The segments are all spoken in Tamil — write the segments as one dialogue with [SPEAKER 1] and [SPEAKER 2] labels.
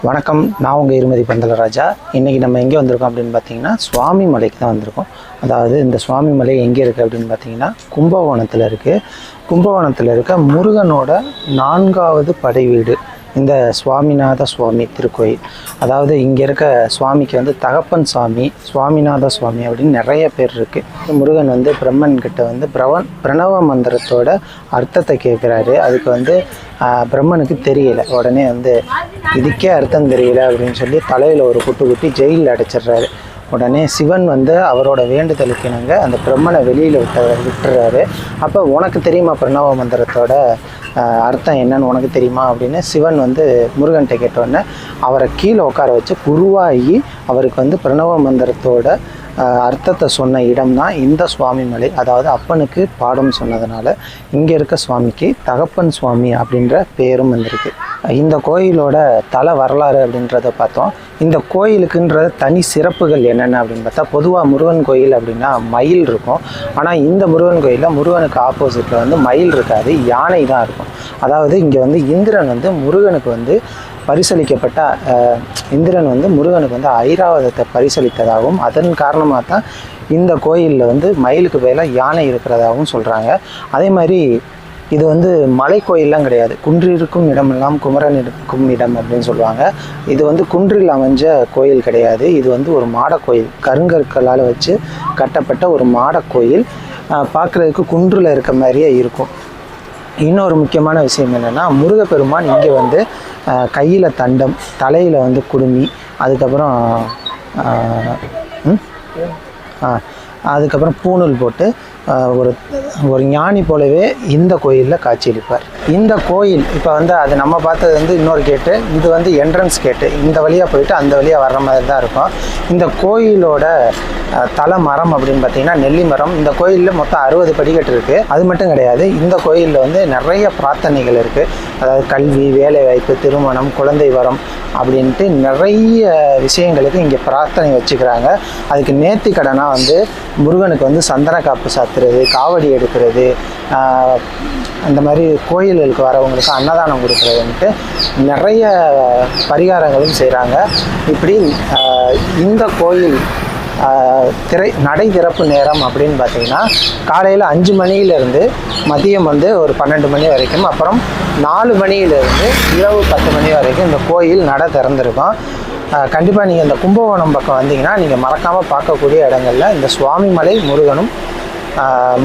[SPEAKER 1] வணக்கம், நான் உங்கள் இருமதி பந்தலராஜா. இன்றைக்கி நம்ம எங்கே வந்திருக்கோம் அப்படின்னு பார்த்தீங்கன்னா சுவாமி மலைக்கு தான் வந்திருக்கோம். அதாவது இந்த சுவாமி மலை எங்கே இருக்குது அப்படின்னு பார்த்தீங்கன்னா கும்பகோணத்தில் இருக்குது. கும்பகோணத்தில் இருக்க முருகனோட 4வது படை வீடு இந்த சுவாமிநாத சுவாமி திருக்கோயில். அதாவது இங்கே இருக்க சுவாமிக்கு வந்து தகப்பன் சுவாமி, சுவாமிநாத சுவாமி அப்படின்னு நிறைய பேர் இருக்குது. முருகன் வந்து பிரம்மன் கிட்ட வந்து பிரணவ மந்திரத்தோட அர்த்தத்தை கேட்குறாரு. அதுக்கு வந்து பிரம்மனுக்கு தெரியலை. உடனே வந்து இதுக்கே அர்த்தம் தெரியல அப்படின்னு சொல்லி தலையில் ஒரு குட்டி ஜெயிலில் அடைச்சிடுறாரு. உடனே சிவன் வந்து அவரோட வேண்டுதலுக்கு இணங்க அந்த பிரம்மனை வெளியில் விட்டுறாரு. அப்போ உனக்கு தெரியுமா பிரணவ மந்திரத்தோட அர்த்தம் என்னன்னு உனக்கு தெரியுமா அப்படின்னு சிவன் வந்து முருகன்கிட்ட கேட்டோடனே அவரை கீழே உட்கார வச்சு குருவாகி அவருக்கு வந்து பிரணவ மந்திரத்தோட அர்த்தத்தை சொன்ன இடம் தான் இந்த சுவாமி மலை. அதாவது அப்பனுக்கு பாடம் சொன்னதுனால இங்கே இருக்க சுவாமிக்கு தகப்பன் சுவாமி அப்படின்ற பேரும் வந்திருக்கு. இந்த கோயிலோட தல வரலாறு அப்படின்றத பார்த்தோம். இந்த கோயிலுக்குன்ற தனி சிறப்புகள் என்னென்ன அப்படின்னு பார்த்தா, பொதுவாக முருகன் கோயில் அப்படின்னா மயில் இருக்கும். ஆனால் இந்த முருகன் கோயிலில் முருகனுக்கு ஆப்போசிட்டில் வந்து மயில் இருக்காது, யானை தான் இருக்கும். அதாவது இங்கே வந்து இந்திரன் வந்து முருகனுக்கு வந்து பரிசளிக்கப்பட்ட இந்திரன் வந்து முருகனுக்கு வந்து ஐராவதத்தை பரிசளித்ததாகவும் அதன் காரணமாக தான் இந்த கோயிலில் வந்து மயிலுக்கு பதிலாக யானை இருக்கிறதாகவும் சொல்கிறாங்க. அதே மாதிரி இது வந்து மலை கோயிலெலாம் கிடையாது, குன்றிருக்கும் இடமெல்லாம் குமரன் இருக்கும் இடம் அப்படின்னு சொல்லுவாங்க. இது வந்து குன்றில் அமைஞ்ச கோயில் கிடையாது. இது வந்து ஒரு மாட கோயில், கருங்கற்களால் வச்சு கட்டப்பட்ட ஒரு மாட கோயில். பார்க்குறதுக்கு குன்றில் இருக்க மாதிரியே இருக்கும். இன்னொரு முக்கியமான விஷயம் என்னென்னா, முருகப்பெருமான் இங்கே வந்து கையில் தண்டம், தலையில் வந்து குடுமி, அதுக்கப்புறம் பூணூல் போட்டு ஒரு ஞானி போலவே இந்த கோயிலில் காட்சியளிப்பார். இந்த கோயில் இப்போ வந்து அது நம்ம பார்த்தது வந்து இன்னொரு கேட்டு, இது வந்து என்ட்ரன்ஸ் கேட்டு. இந்த வழியாக போயிட்டு அந்த வழியாக வர்ற மாதிரி தான் இருக்கும். இந்த கோயிலோட தல மரம் அப்படின்னு பார்த்தீங்கன்னா நெல்லி மரம். இந்த கோயிலில் மொத்தம் 60 படிக்கட்டு இருக்குது. அது மட்டும் கிடையாது, இந்த கோயிலில் வந்து நிறைய பிரார்த்தனைகள் இருக்குது. அதாவது கல்வி, வேலைவாய்ப்பு, திருமணம், குழந்தை வரம் அப்படின்ட்டு நிறைய விஷயங்களுக்கு இங்கே பிரார்த்தனை வச்சுக்கிறாங்க. அதுக்கு நேர்த்தி கடனாக வந்து முருகனுக்கு வந்து சந்தன காப்பு சாத்துறது, காவடி எடுக்கிறது, அந்த மாதிரி கோயில்களுக்கு வரவங்களுக்கு அன்னதானம் கொடுக்குறதுன்ட்டு நிறைய பரிகாரங்களும் செய்கிறாங்க. இப்படி இந்த கோயில் நடை திறப்பு நேரம் அப்படின்னு பார்த்தீங்கன்னா காலையில் 5 மணியிலேருந்து மதியம் வந்து ஒரு 12 மணி வரைக்கும், அப்புறம் 4 மணியிலேருந்து இரவு 10 மணி வரைக்கும் இந்த கோயில் நடை திறந்திருக்கும். கண்டிப்பாக நீங்கள் இந்த கும்பகோணம் பக்கம் வந்தீங்கன்னா நீங்கள் மறக்காமல் பார்க்கக்கூடிய இடங்களில் இந்த சுவாமி மலை முருகனும்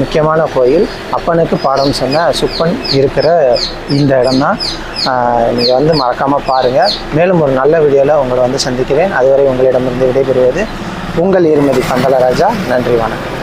[SPEAKER 1] முக்கியமான கோயில். அப்பனுக்கு பாடம் சொன்ன சுப்பன் இருக்கிற இந்த இடம் தான். நீங்கள் வந்து மறக்காமல் பாருங்கள். மேலும் ஒரு நல்ல வீடியோவில் உங்களை வந்து சந்திக்கிறேன். அதுவரை உங்களிடமிருந்து விடைபெறுவது உங்கள் இருமதி பந்தலராஜா. நன்றி, வணக்கம்.